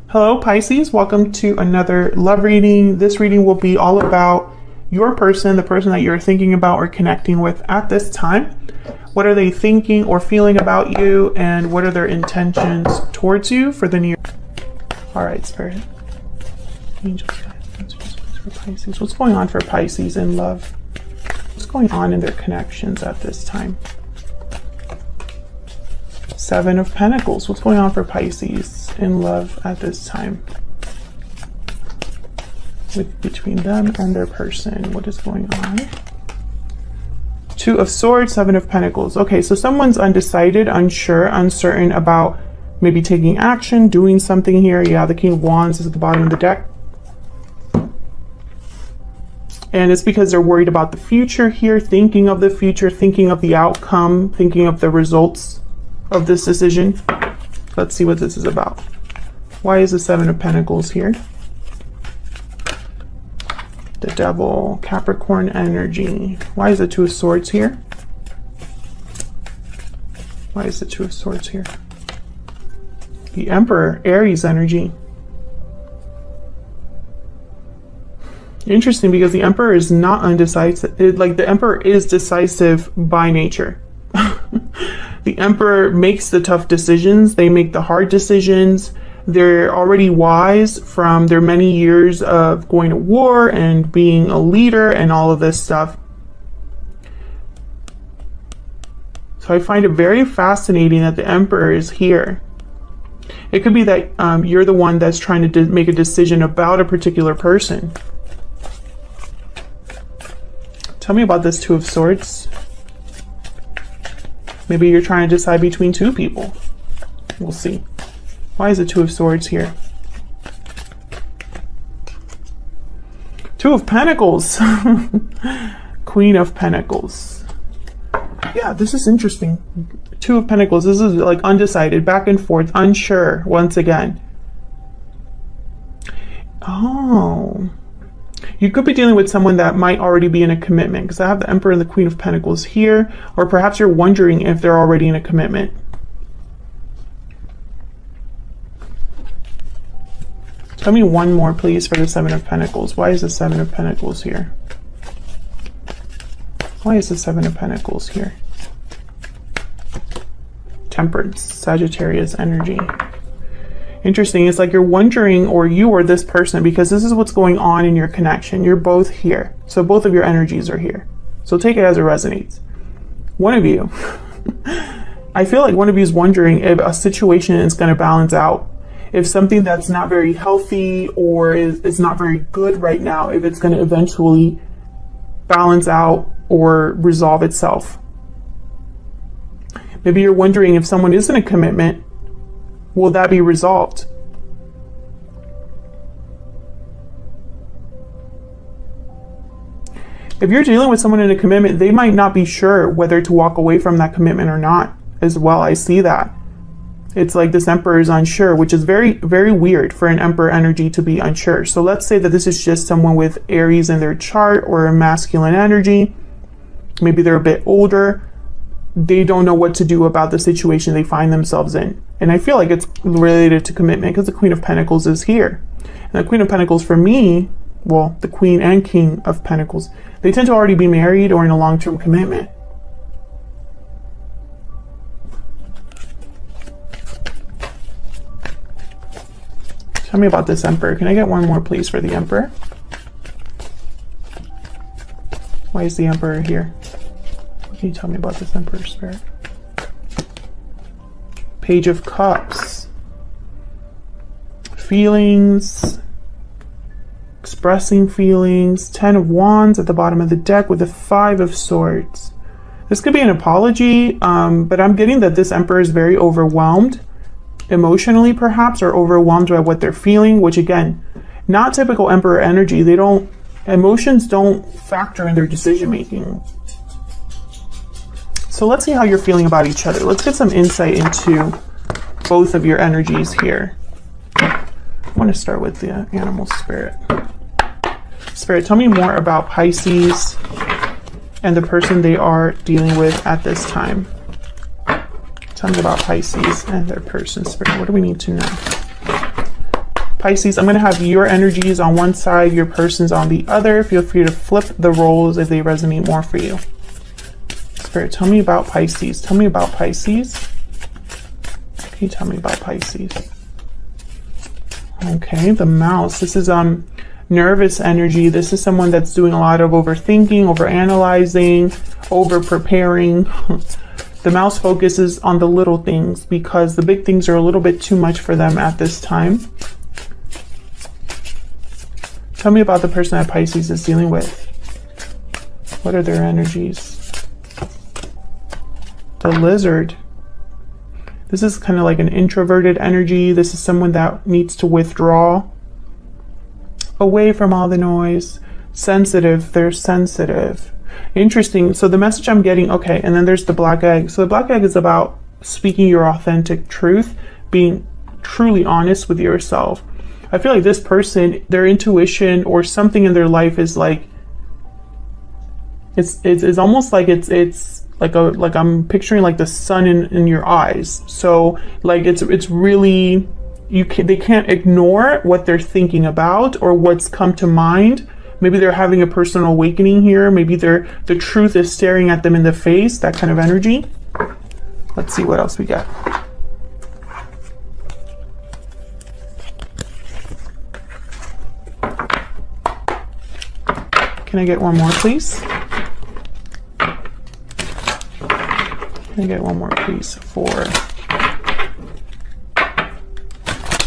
Hello Pisces, welcome to another love reading. This reading will be all about your person, the person that you're thinking about or connecting with at this time. What are they thinking or feeling about you, and what are their intentions towards you for the new year? All right, Spirit. Angels, for Pisces. What's going on for Pisces in love? What's going on in their connections at this time? Seven of Pentacles. What's going on for Pisces in love at this time? Between them and their person, what is going on? Two of Swords, Seven of Pentacles. Okay, so someone's undecided, unsure, uncertain about maybe taking action, doing something here. Yeah, the King of Wands is at the bottom of the deck. And it's because they're worried about the future here, thinking of the future, thinking of the outcome, thinking of the results of this decision. Let's see what this is about. Why is the Seven of Pentacles here? The Devil, Capricorn energy. Why is the Two of Swords here? Why is the Two of Swords here? The Emperor, Aries energy. Interesting, because the Emperor is not undecisive. The Emperor is decisive by nature. The Emperor makes the tough decisions. They make the hard decisions. They're already wise from their many years of going to war and being a leader and all of this stuff. So I find it very fascinating that the Emperor is here. It could be that you're the one that's trying to make a decision about a particular person. Tell me about this Two of Swords. Maybe you're trying to decide between two people. We'll see. Why is the Two of Swords here? Two of Pentacles. Queen of Pentacles. Yeah, this is interesting. Two of Pentacles. This is like undecided, back and forth, unsure once again. Oh. You could be dealing with someone that might already be in a commitment, because I have the Emperor and the Queen of Pentacles here, or perhaps you're wondering if they're already in a commitment. Tell me one more, please, for the Seven of Pentacles. Why is the Seven of Pentacles here? Why is the Seven of Pentacles here? Temperance, Sagittarius energy. Interesting. It's like you're wondering, or you or this person, because this is what's going on in your connection. You're both here. So both of your energies are here. So take it as it resonates. One of you, I feel like one of you is wondering if a situation is going to balance out. If something that's not very healthy or is not very good right now, if it's going to eventually balance out or resolve itself. Maybe you're wondering if someone is in a commitment, will that be resolved? If you're dealing with someone in a commitment, they might not be sure whether to walk away from that commitment or not as well. I see that. It's like this Emperor is unsure, which is very, very weird for an Emperor energy to be unsure. So let's say that this is just someone with Aries in their chart or a masculine energy. Maybe they're a bit older. They don't know what to do about the situation they find themselves in. And I feel like it's related to commitment, because the Queen of Pentacles is here. And the Queen of Pentacles for me, well, the Queen and King of Pentacles, they tend to already be married or in a long-term commitment. Tell me about this Emperor. Can I get one more, please, for the Emperor? Why is the Emperor here? What can you tell me about this Emperor, Spirit? Page of Cups. Feelings. Expressing feelings. Ten of Wands at the bottom of the deck with the Five of Swords. This could be an apology, but I'm getting that this Emperor is very overwhelmed. Emotionally, perhaps, or overwhelmed by what they're feeling, which again, not typical Emperor energy. Emotions don't factor in their decision making. So let's see how you're feeling about each other. Let's get some insight into both of your energies here. I want to start with the animal spirit. Spirit, tell me more about Pisces and the person they are dealing with at this time. Tell me about Pisces and their person, Spirit. What do we need to know? Pisces, I'm going to have your energies on one side, your person's on the other. Feel free to flip the roles if they resonate more for you. Spirit, tell me about Pisces. Tell me about Pisces. Can you tell me about Pisces? Okay, the mouse. This is nervous energy. This is someone that's doing a lot of overthinking, overanalyzing, over-preparing. The mouse focuses on the little things because the big things are a little bit too much for them at this time. Tell me about the person that Pisces is dealing with. What are their energies? The lizard. This is kind of like an introverted energy. This is someone that needs to withdraw away from all the noise. Sensitive. They're sensitive. Interesting. So the message I'm getting, okay, and then there's the black egg. So the black egg is about speaking your authentic truth, being truly honest with yourself. I feel like this person, their intuition or something in their life is like, it's almost like it's like I'm picturing like the sun in your eyes. So like it's really, they can't ignore what they're thinking about or what's come to mind. Maybe they're having a personal awakening here. Maybe the truth is staring at them in the face, that kind of energy. Let's see what else we got. Can I get one more, please? Can I get one more, please, for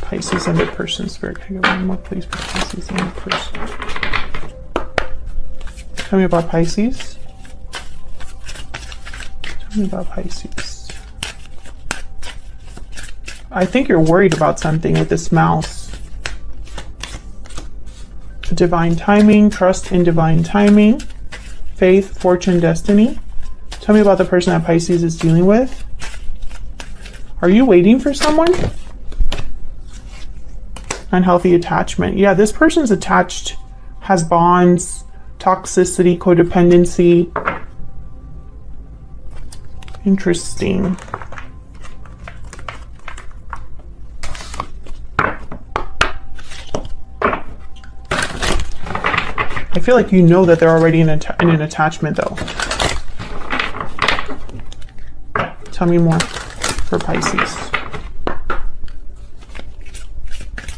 Pisces and their person? Spirit, can I get one more, please, for Pisces and their person? Tell me about Pisces. Tell me about Pisces. I think you're worried about something with this mouse. Divine timing, trust in divine timing, faith, fortune, destiny. Tell me about the person that Pisces is dealing with. Are you waiting for someone? Unhealthy attachment. Yeah, this person's attached, has bonds, toxicity, codependency. Interesting. I feel like you know that they're already in an attachment though. Tell me more for Pisces.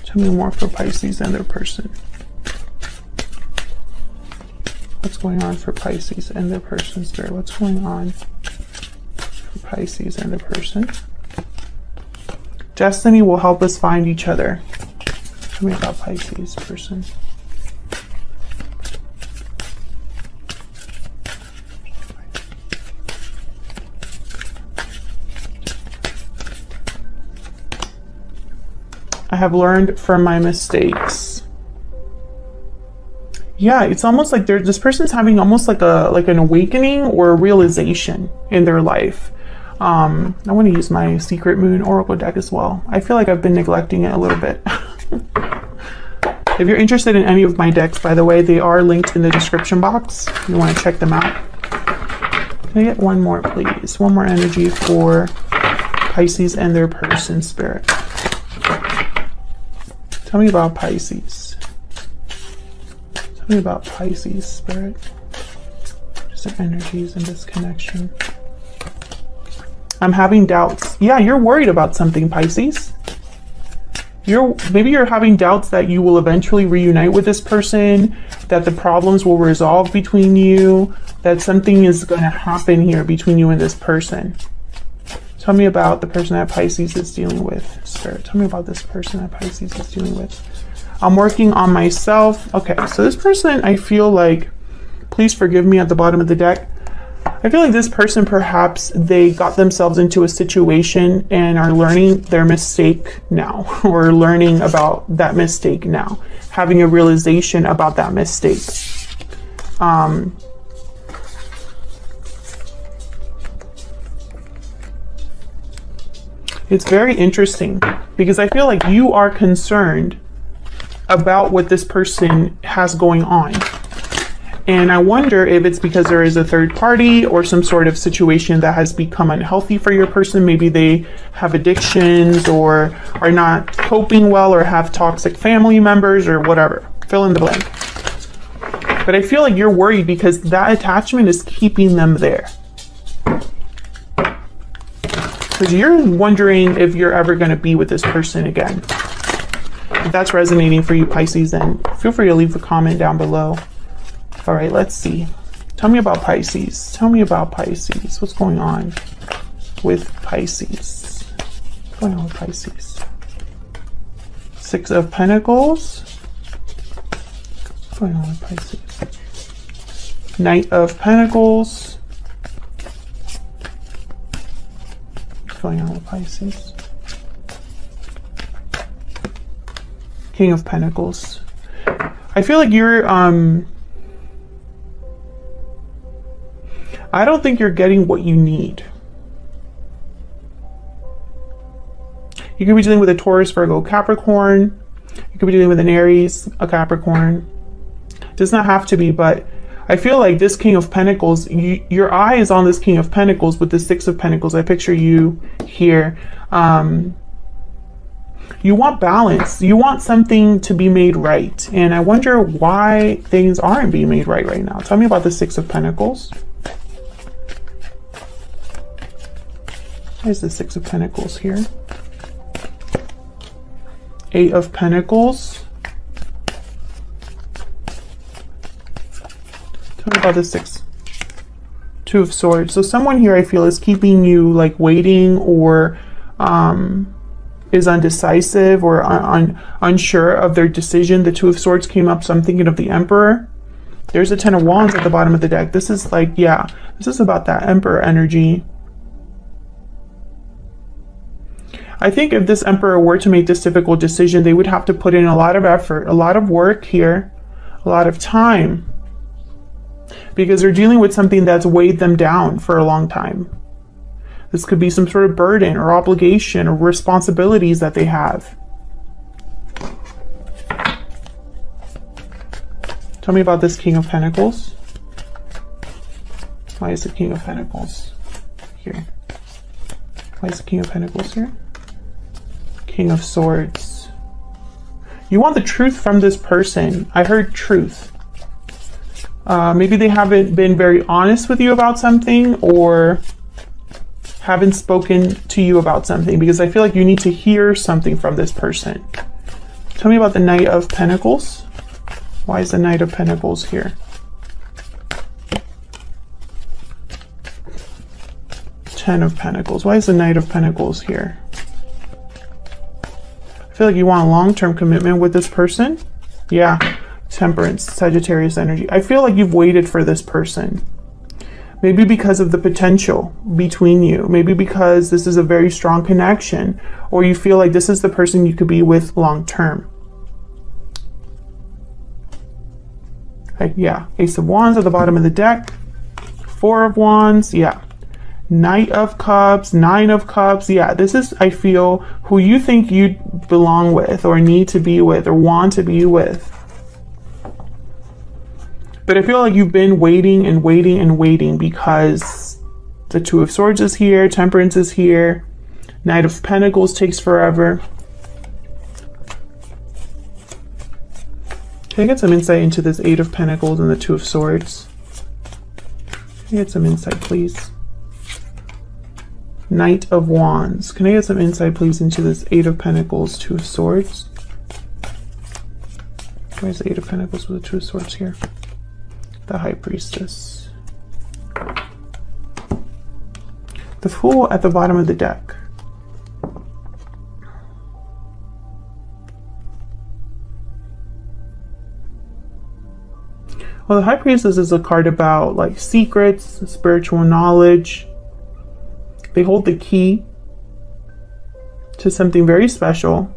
Tell me more for Pisces and their person. What's going on for Pisces and their person, Spirit? What's going on for Pisces and their person? Destiny will help us find each other. Tell me about Pisces person. I have learned from my mistakes. Yeah, it's almost like this person's having almost like an awakening or a realization in their life. I want to use my Secret Moon Oracle deck as well. I feel like I've been neglecting it a little bit. If you're interested in any of my decks, by the way, they are linked in the description box. If you want to check them out. Can I get one more, please? One more energy for Pisces and their person, Spirit. Tell me about Pisces. Tell me about Pisces, Spirit. Just the energies in this connection. I'm having doubts. Yeah, you're worried about something, Pisces. Maybe you're having doubts that you will eventually reunite with this person, that the problems will resolve between you, that something is going to happen here between you and this person. Tell me about the person that Pisces is dealing with, Spirit. Tell me about this person that Pisces is dealing with. I'm working on myself. Okay, so this person, I feel like, please forgive me at the bottom of the deck. I feel like this person, perhaps they got themselves into a situation and are learning their mistake now, or learning about that mistake now, having a realization about that mistake. It's very interesting because I feel like you are concerned about what this person has going on. And I wonder if it's because there is a third party or some sort of situation that has become unhealthy for your person. Maybe they have addictions or are not coping well or have toxic family members or whatever. Fill in the blank. But I feel like you're worried because that attachment is keeping them there. Because you're wondering if you're ever going to be with this person again. If that's resonating for you, Pisces, then feel free to leave a comment down below. All right, let's see. Tell me about Pisces. Tell me about Pisces. What's going on with Pisces? What's going on with Pisces? Six of Pentacles. What's going on with Pisces? Knight of Pentacles. What's going on with Pisces? King of Pentacles. I feel like you're, I don't think you're getting what you need. You could be dealing with a Taurus, Virgo, Capricorn. You could be dealing with an Aries, a Capricorn. It does not have to be, but I feel like this King of Pentacles, your eye is on this King of Pentacles with the Six of Pentacles. I picture you here. You want balance. You want something to be made right. And I wonder why things aren't being made right now. Tell me about the Six of Pentacles. There's the Six of Pentacles here. Eight of Pentacles. Tell me about the Six. Two of Swords. So someone here I feel is keeping you like waiting or is undecisive or unsure of their decision. The Two of Swords came up, so I'm thinking of the Emperor. There's a Ten of Wands at the bottom of the deck. This is like, yeah, this is about that Emperor energy. I think if this Emperor were to make this difficult decision, they would have to put in a lot of effort, a lot of work here, a lot of time, because they're dealing with something that's weighed them down for a long time. This could be some sort of burden or obligation or responsibilities that they have. Tell me about this King of Pentacles. Why is the King of Pentacles here? Why is the King of Pentacles here? King of Swords. You want the truth from this person. I heard truth. Maybe they haven't been very honest with you about something or haven't spoken to you about something, because I feel like you need to hear something from this person. Tell me about the Knight of Pentacles. Why is the Knight of Pentacles here? Ten of Pentacles. Why is the Knight of Pentacles here? I feel like you want a long-term commitment with this person. Yeah. Temperance, Sagittarius energy. I feel like you've waited for this person. Maybe because of the potential between you. Maybe because this is a very strong connection, or you feel like this is the person you could be with long term. Yeah, Ace of Wands at the bottom of the deck. Four of Wands, yeah. Knight of Cups, Nine of Cups, yeah. This is, I feel, who you think you belong with or need to be with or want to be with. But I feel like you've been waiting and waiting and waiting because the Two of Swords is here, Temperance is here, Knight of Pentacles takes forever. Can I get some insight into this Eight of Pentacles and the Two of Swords? Can I get some insight, please? Knight of Wands. Can I get some insight, please, into this Eight of Pentacles, Two of Swords? Where's the Eight of Pentacles with the Two of Swords here? The High Priestess. The Fool at the bottom of the deck. Well, the High Priestess is a card about like secrets, spiritual knowledge. They hold the key to something very special.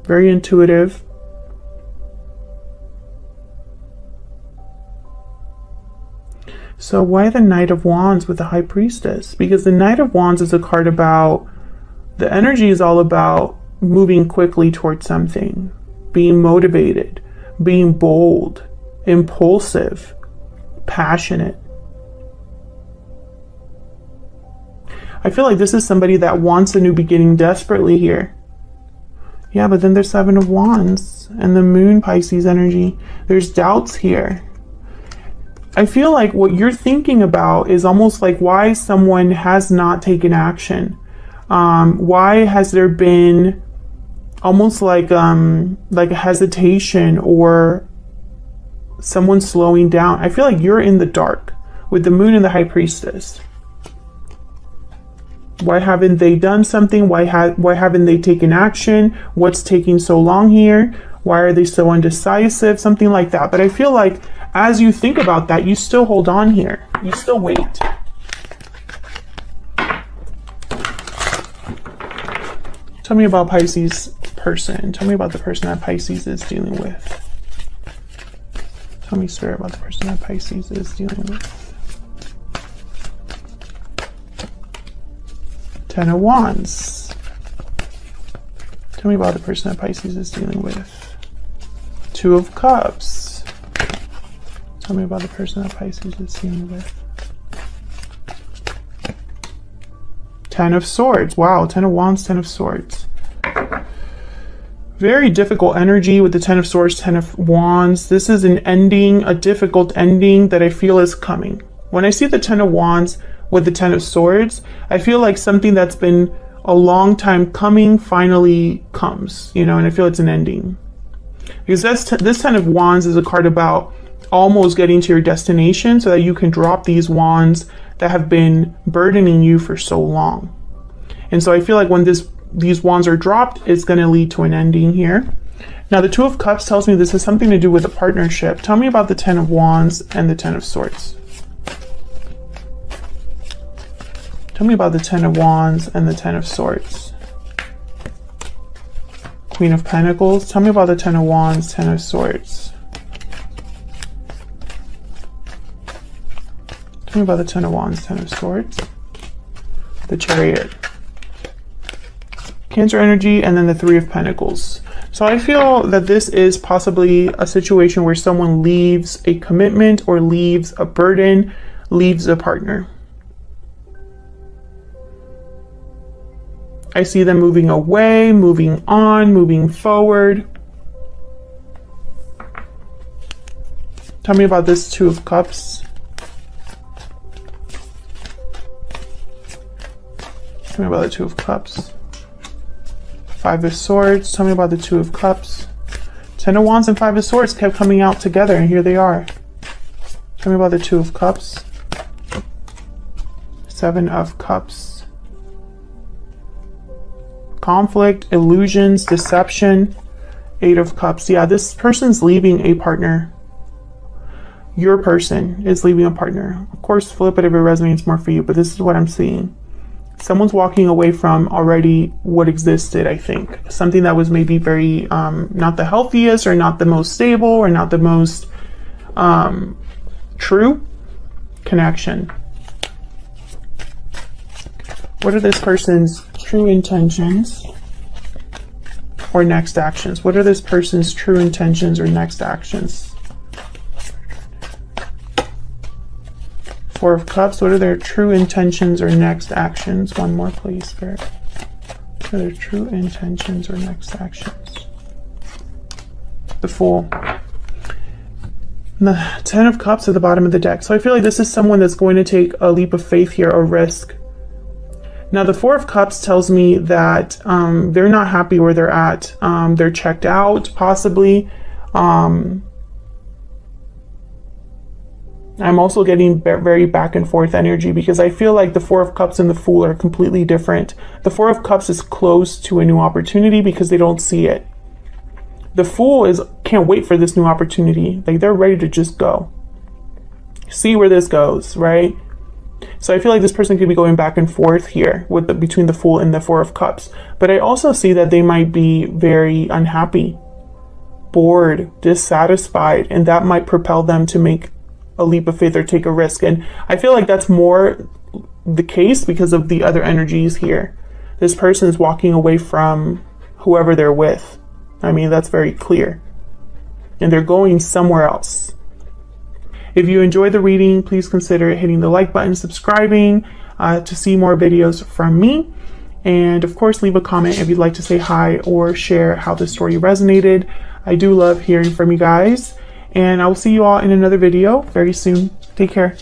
Very intuitive. So why the Knight of Wands with the High Priestess? Because the Knight of Wands is a card about, the energy is all about moving quickly towards something, being motivated, being bold, impulsive, passionate. I feel like this is somebody that wants a new beginning desperately here. Yeah, but then there's 7 of Wands and the Moon Pisces energy. There's doubts here. I feel like what you're thinking about is almost like why someone has not taken action. Why has there been almost like a hesitation or someone slowing down? I feel like you're in the dark with the Moon and the High Priestess. Why haven't they done something? Why haven't they taken action? What's taking so long here? Why are they so undecisive? Something like that. But I feel like as you think about that, you still hold on here. You still wait. Tell me about Pisces person. Tell me about the person that Pisces is dealing with. Tell me, Spirit, about the person that Pisces is dealing with. 10 of Wands. Tell me about the person that Pisces is dealing with. 2 of Cups. Tell me about the person that Pisces is dealing with. 10 of Swords. Wow, 10 of Wands, 10 of Swords. Very difficult energy with the 10 of Swords, 10 of Wands. This is an ending, a difficult ending that I feel is coming. When I see the 10 of Wands with the 10 of Swords, I feel like something that's been a long time coming finally comes, you know, and I feel it's an ending. Because this 10 of Wands is a card about almost getting to your destination so that you can drop these wands that have been burdening you for so long. And so I feel like when these wands are dropped, it's going to lead to an ending here. Now, the 2 of Cups tells me this has something to do with a partnership. Tell me about the 10 of Wands and the 10 of Swords. Tell me about the 10 of Wands and the 10 of Swords. Queen of Pentacles. Tell me about the 10 of Wands, 10 of Swords. Tell me about the 10 of Wands, 10 of Swords. The Chariot. Cancer energy, and then the 3 of Pentacles. So I feel that this is possibly a situation where someone leaves a commitment or leaves a burden, leaves a partner. I see them moving away, moving on, moving forward. Tell me about this 2 of Cups. Tell me about the 2 of Cups. 5 of Swords. Tell me about the 2 of Cups. 10 of Wands and 5 of Swords kept coming out together, and here they are. Tell me about the 2 of Cups. 7 of Cups. Conflict, illusions, deception. 8 of Cups. Yeah, this person's leaving a partner. Your person is leaving a partner. Of course, flip it if it resonates more for you, but this is what I'm seeing. Someone's walking away from already what existed, I think. Something that was maybe very, not the healthiest or not the most stable or not the most true connection. What are this person's true intentions or next actions? What are this person's true intentions or next actions? 4 of Cups. What are their true intentions or next actions? One more, please, Spirit. What are their true intentions or next actions? The Fool. And the 10 of Cups at the bottom of the deck. So I feel like this is someone that's going to take a leap of faith here, a risk. Now, the 4 of Cups tells me that they're not happy where they're at. They're checked out, possibly. I'm also getting very back and forth energy because I feel like the 4 of Cups and the Fool are completely different. The 4 of Cups is close to a new opportunity because they don't see it. The Fool can't wait for this new opportunity. Like, they're ready to just go. See where this goes, right? So I feel like this person could be going back and forth here between the Fool and the 4 of Cups. But I also see that they might be very unhappy, bored, dissatisfied, and that might propel them to make a leap of faith or take a risk. And I feel like that's more the case because of the other energies here. This person is walking away from whoever they're with. I mean, that's very clear. And they're going somewhere else. If you enjoyed the reading, please consider hitting the like button, subscribing to see more videos from me. And of course, leave a comment if you'd like to say hi or share how the story resonated. I do love hearing from you guys. And I will see you all in another video very soon. Take care.